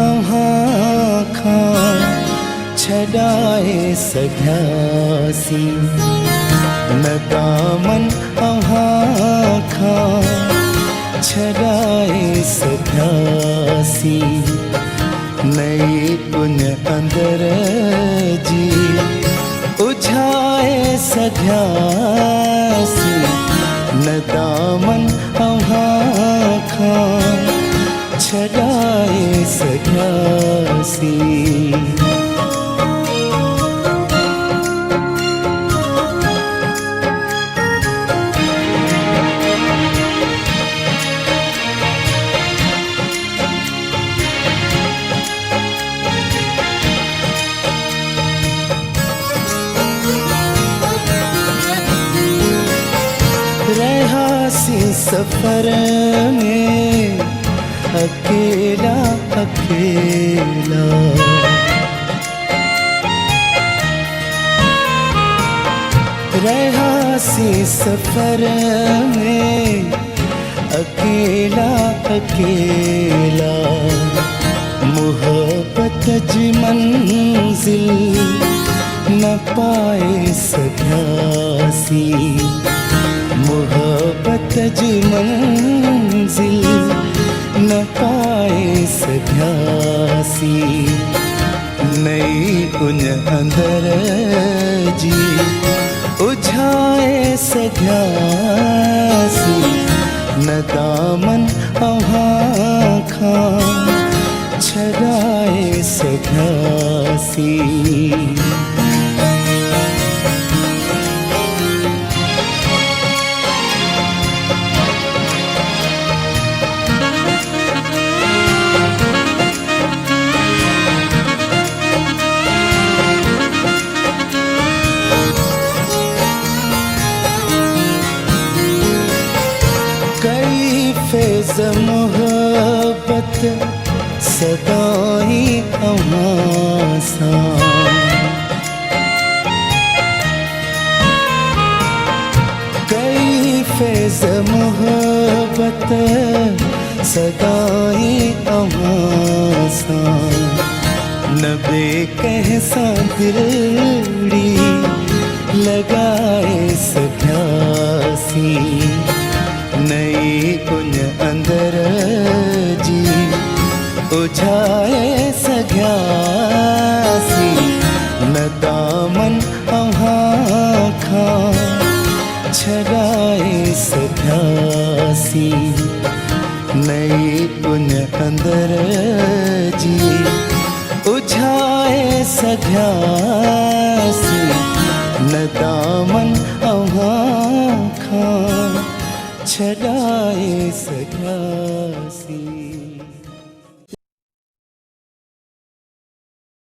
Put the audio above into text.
अव्हां खां छॾाए सघियासीं न दामन अव्हां खां छॾाए सघियासीं नई पुन अंदर जी उझाए सघियासीं न दामन अव्हां खां छॾाए सघियासीं। रहासी सफर में अकेला अकेला रहासी सफर में अकेला अकेला मोहब्बत जी मंजिल न पाए सघियासीं मोहब्बत जी मंजिल न पाए सघियासीं नई उन अंदर जी उझाए सघियासीं न दामन अव्हां खां छॾाए सघियासीं। फैज़ मोहब्बत सदाई अव्हां सां कई फैज़ मोहब्बत सदाई अव्हां सां न बे कंहिंसां दिलड़ी लगाए सघियासीं नई उन अंदर जी उझाए सघियासीं न दामन अव्हां खां छॾाए सघियासीं नई उन अंदर जी उझाए सघियासीं न दामन अव्हां खां छॾाए सघियासीं।